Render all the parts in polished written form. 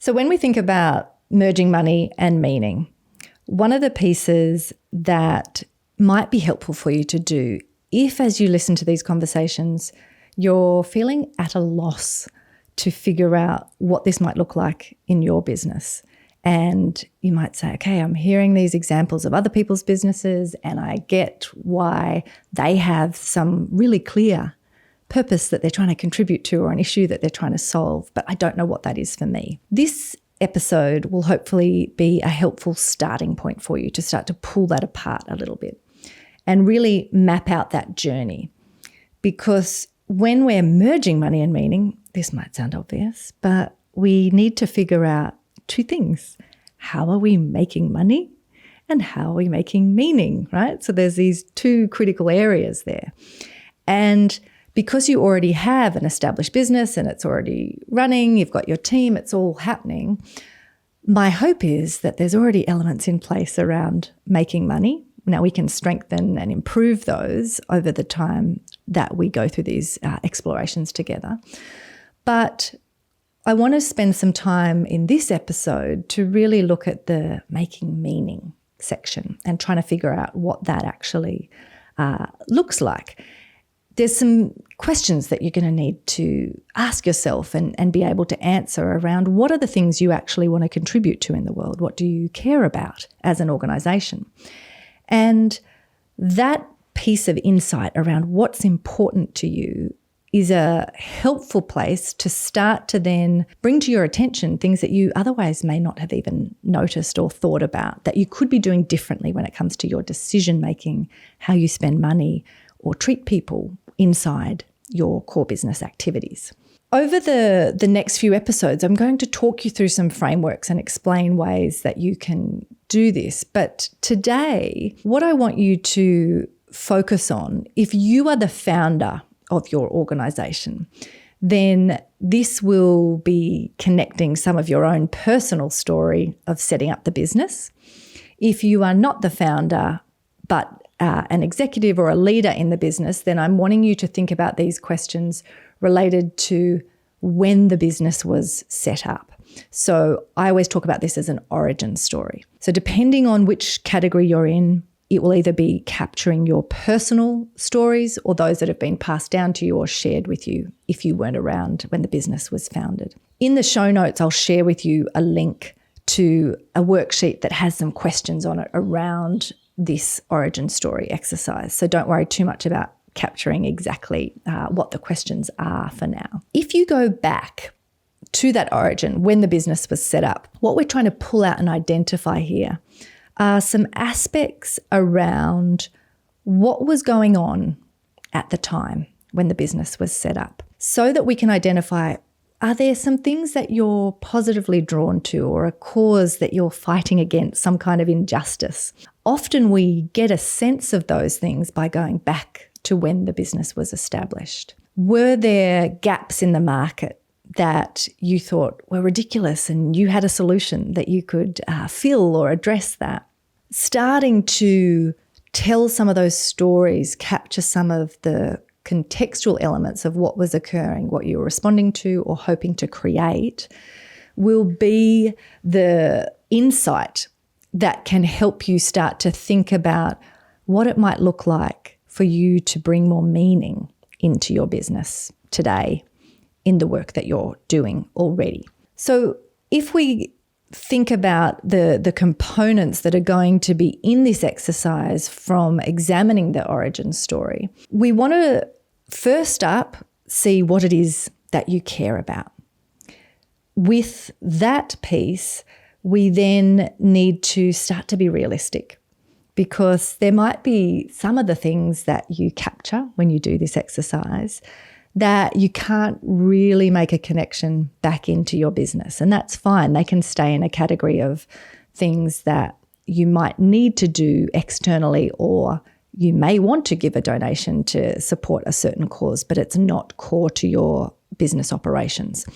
So when we think about merging money and meaning, one of the pieces that might be helpful for you to do, if as you listen to these conversations, you're feeling at a loss to figure out what this might look like in your business. And you might say, okay, I'm hearing these examples of other people's businesses and I get why they have some really clear purpose that they're trying to contribute to or an issue that they're trying to solve, but I don't know what that is for me. This episode will hopefully be a helpful starting point for you to start to pull that apart a little bit and really map out that journey. Because when we're merging money and meaning, this might sound obvious, but we need to figure out two things. How are we making money and how are we making meaning, right? So there's these two critical areas there. And because you already have an established business and it's already running, you've got your team, it's all happening, my hope is that there's already elements in place around making money. Now we can strengthen and improve those over the time that we go through these explorations together. But I want to spend some time in this episode to really look at the making meaning section and trying to figure out what that actually looks like. There's some questions that you're going to need to ask yourself and be able to answer around what are the things you actually want to contribute to in the world? What do you care about as an organisation? And that piece of insight around what's important to you is a helpful place to start to then bring to your attention things that you otherwise may not have even noticed or thought about that you could be doing differently when it comes to your decision making, how you spend money or treat people inside your core business activities. Over the next few episodes, I'm going to talk you through some frameworks and explain ways that you can do this. But today, what I want you to focus on, if you are the founder of your organisation, then this will be connecting some of your own personal story of setting up the business. If you are not the founder, but an executive or a leader in the business, then I'm wanting you to think about these questions related to when the business was set up. So I always talk about this as an origin story. So depending on which category you're in, it will either be capturing your personal stories or those that have been passed down to you or shared with you if you weren't around when the business was founded. In the show notes, I'll share with you a link to a worksheet that has some questions on it around this origin story exercise. So don't worry too much about capturing exactly what the questions are for now. If you go back to that origin, when the business was set up, what we're trying to pull out and identify here are some aspects around what was going on at the time when the business was set up, so that we can identify, are there some things that you're positively drawn to or a cause that you're fighting against, some kind of injustice? Often we get a sense of those things by going back to when the business was established. Were there gaps in the market that you thought were ridiculous and you had a solution that you could fill or address that? Starting to tell some of those stories, capture some of the contextual elements of what was occurring, what you were responding to or hoping to create, will be the insight that can help you start to think about what it might look like for you to bring more meaning into your business today in the work that you're doing already. So if we think about the components that are going to be in this exercise from examining the origin story, we want to first up see what it is that you care about. With that piece, we then need to start to be realistic, because there might be some of the things that you capture when you do this exercise that you can't really make a connection back into your business. And that's fine. They can stay in a category of things that you might need to do externally, or you may want to give a donation to support a certain cause, but it's not core to your business operations.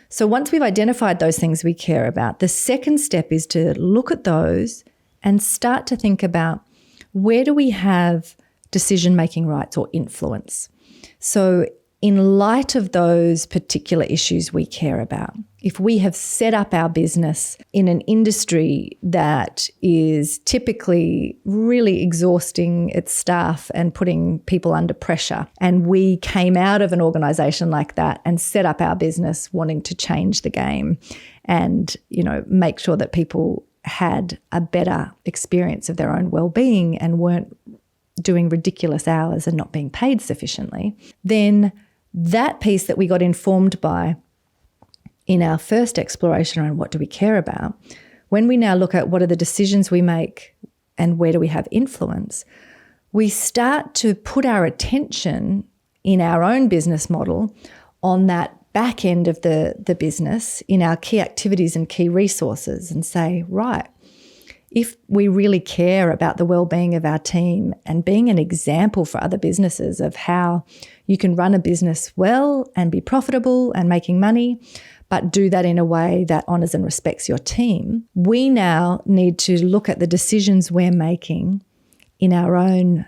So once we've identified those things we care about, the second step is to look at those and start to think about, where do we have decision-making rights or influence? So in light of those particular issues we care about, if we have set up our business in an industry that is typically really exhausting its staff and putting people under pressure, and we came out of an organisation like that and set up our business wanting to change the game and, make sure that people had a better experience of their own well-being and weren't doing ridiculous hours and not being paid sufficiently, then that piece that we got informed by in our first exploration around what do we care about, when we now look at what are the decisions we make and where do we have influence, we start to put our attention in our own business model on that back end of the business in our key activities and key resources and say, right, if we really care about the well-being of our team and being an example for other businesses of how you can run a business well and be profitable and making money, but do that in a way that honours and respects your team, we now need to look at the decisions we're making in our own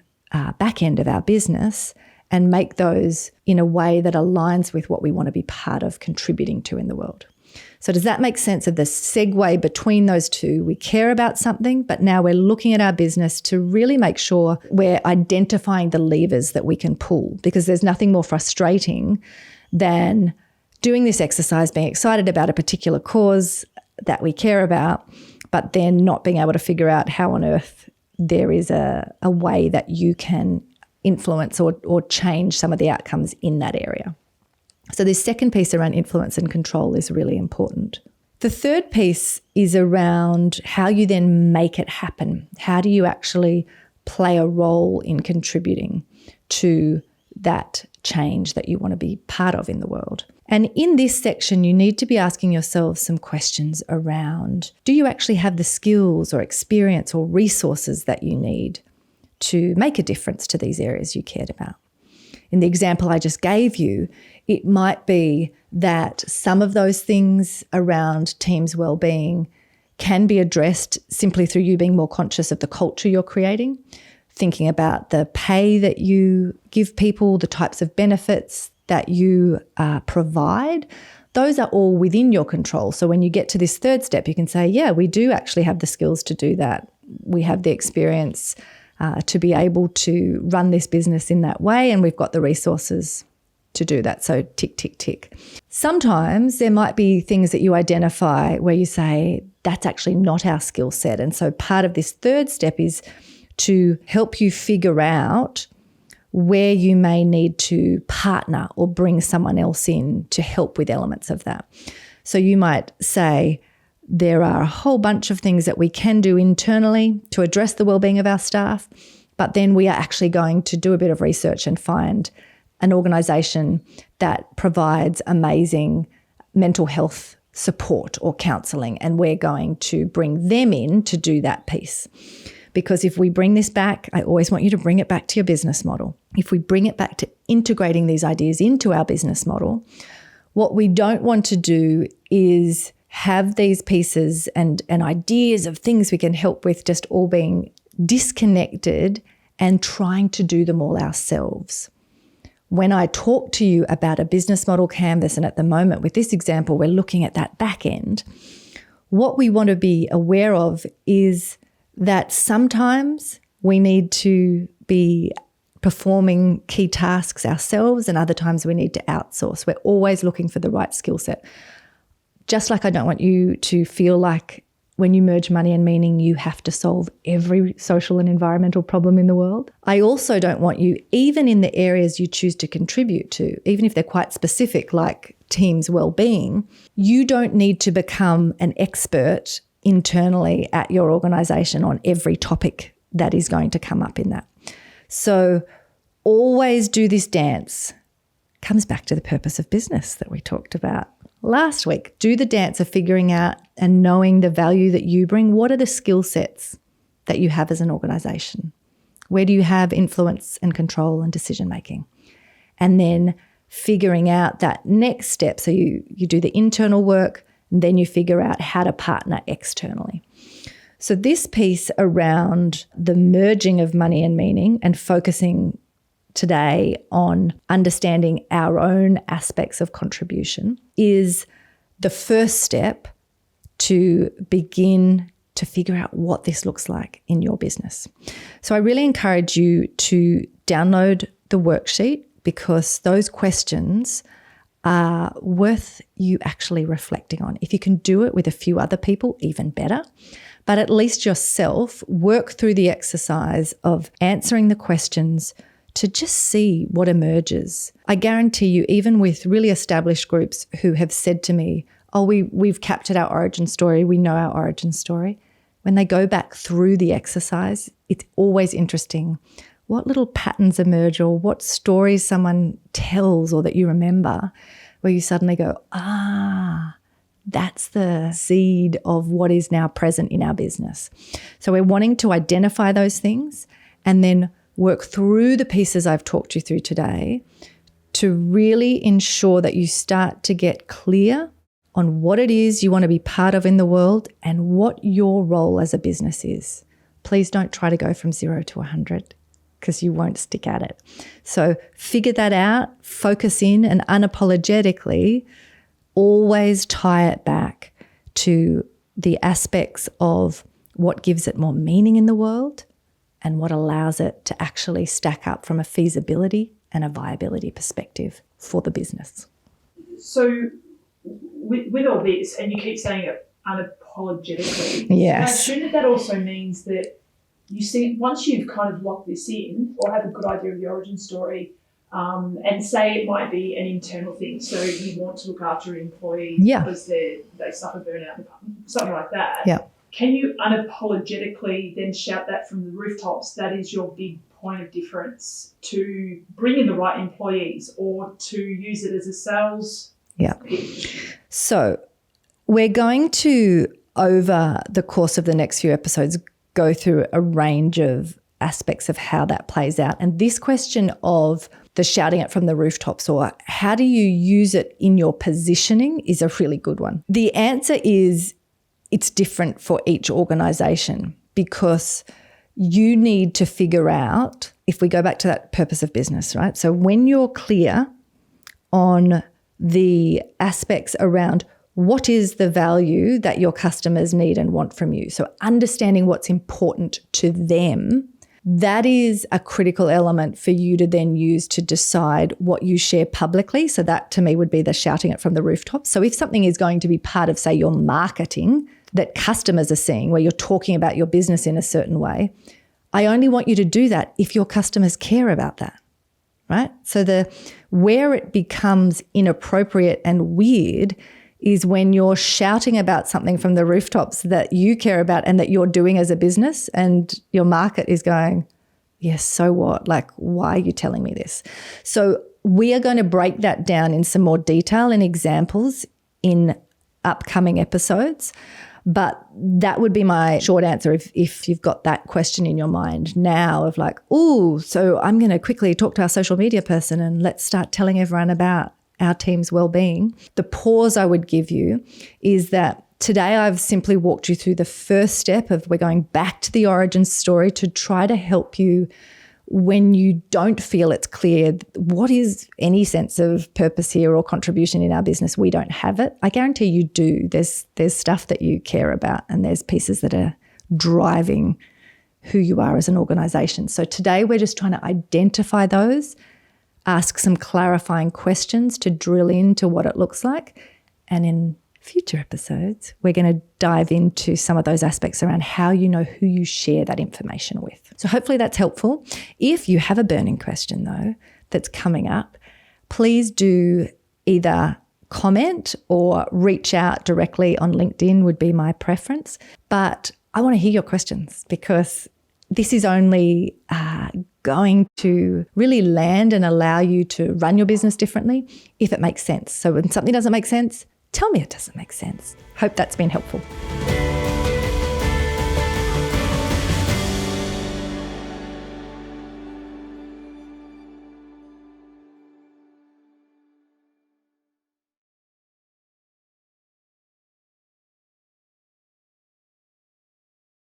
back end of our business and make those in a way that aligns with what we want to be part of contributing to in the world. So does that make sense of the segue between those two? We care about something, but now we're looking at our business to really make sure we're identifying the levers that we can pull, because there's nothing more frustrating than doing this exercise, being excited about a particular cause that we care about, but then not being able to figure out how on earth there is a way that you can influence or change some of the outcomes in that area. So this second piece around influence and control is really important. The third piece is around how you then make it happen. How do you actually play a role in contributing to that change that you want to be part of in the world? And in this section, you need to be asking yourself some questions around, do you actually have the skills or experience or resources that you need to make a difference to these areas you cared about? In the example I just gave you, it might be that some of those things around teams' well-being can be addressed simply through you being more conscious of the culture you're creating, thinking about the pay that you give people, the types of benefits that you provide. Those are all within your control. So when you get to this third step, you can say, yeah, we do actually have the skills to do that. We have the experience to be able to run this business in that way, and we've got the resources to do that. So tick, tick, tick. Sometimes there might be things that you identify where you say, that's actually not our skill set. And so part of this third step is to help you figure out where you may need to partner or bring someone else in to help with elements of that. So you might say, there are a whole bunch of things that we can do internally to address the well-being of our staff, but then we are actually going to do a bit of research and find an organisation that provides amazing mental health support or counselling, and we're going to bring them in to do that piece. Because if we bring this back, I always want you to bring it back to your business model. If we bring it back to integrating these ideas into our business model, what we don't want to do is have these pieces and ideas of things we can help with just all being disconnected and trying to do them all ourselves. When I talk to you about a business model canvas, and at the moment with this example, we're looking at that back end, what we want to be aware of is that sometimes we need to be performing key tasks ourselves and other times we need to outsource. We're always looking for the right skill set. Just like I don't want you to feel like when you merge money and meaning, you have to solve every social and environmental problem in the world. I also don't want you, even in the areas you choose to contribute to, even if they're quite specific, like teams' well-being, you don't need to become an expert internally at your organisation on every topic that is going to come up in that. So always do this dance. Comes back to the purpose of business that we talked about last week. Do the dance of figuring out and knowing the value that you bring. What are the skill sets that you have as an organisation? Where do you have influence and control and decision making? And then figuring out that next step. So you do the internal work and then you figure out how to partner externally. So this piece around the merging of money and meaning and focusing today on understanding our own aspects of contribution is the first step to begin to figure out what this looks like in your business. So I really encourage you to download the worksheet, because those questions are worth you actually reflecting on. If you can do it with a few other people, even better. But at least yourself, work through the exercise of answering the questions to just see what emerges. I guarantee you, even with really established groups who have said to me, oh, we've captured our origin story, we know our origin story. When they go back through the exercise, it's always interesting what little patterns emerge or what stories someone tells or that you remember where you suddenly go, that's the seed of what is now present in our business. So we're wanting to identify those things and then work through the pieces I've talked you through today to really ensure that you start to get clear on what it is you want to be part of in the world and what your role as a business is. Please don't try to go from 0 to 100 because you won't stick at it. So figure that out, focus in, and unapologetically always tie it back to the aspects of what gives it more meaning in the world and what allows it to actually stack up from a feasibility and a viability perspective for the business. So with all this, and you keep saying it unapologetically, yes. I assume that also means that you see, once you've kind of locked this in or have a good idea of the origin story, and say it might be an internal thing, so you want to look after your employees because they suffer burnout, something like that. Yeah. Can you unapologetically then shout that from the rooftops? That is your big point of difference to bring in the right employees or to use it as a sales pitch? So we're going to, over the course of the next few episodes, go through a range of aspects of how that plays out. And this question of the shouting it from the rooftops or how do you use it in your positioning is a really good one. The answer is it's different for each organisation because you need to figure out, if we go back to that purpose of business, right? So when you're clear on the aspects around what is the value that your customers need and want from you, so understanding what's important to them, that is a critical element for you to then use to decide what you share publicly. So that to me would be the shouting it from the rooftops. So if something is going to be part of, say, your marketing that customers are seeing, where you're talking about your business in a certain way, I only want you to do that if your customers care about that, right? So where it becomes inappropriate and weird is when you're shouting about something from the rooftops that you care about and that you're doing as a business and your market is going, yes, so what? Like, why are you telling me this? So we are going to break that down in some more detail and examples in upcoming episodes. But that would be my short answer if you've got that question in your mind now of like, oh, so I'm going to quickly talk to our social media person and let's start telling everyone about our team's well-being. The pause I would give you is that today I've simply walked you through the first step of we're going back to the origin story to try to help you when you don't feel it's clear what is any sense of purpose here or contribution in our business. We don't have it. I guarantee you do. There's stuff that you care about and there's pieces that are driving who you are as an organisation. So today we're just trying to identify those, ask some clarifying questions to drill into what it looks like. And in future episodes, we're going to dive into some of those aspects around how you know who you share that information with. So hopefully that's helpful. If you have a burning question, though, that's coming up, please do either comment or reach out directly on LinkedIn would be my preference. But I want to hear your questions because this is only going to really land and allow you to run your business differently if it makes sense. So when something doesn't make sense, tell me it doesn't make sense. Hope that's been helpful.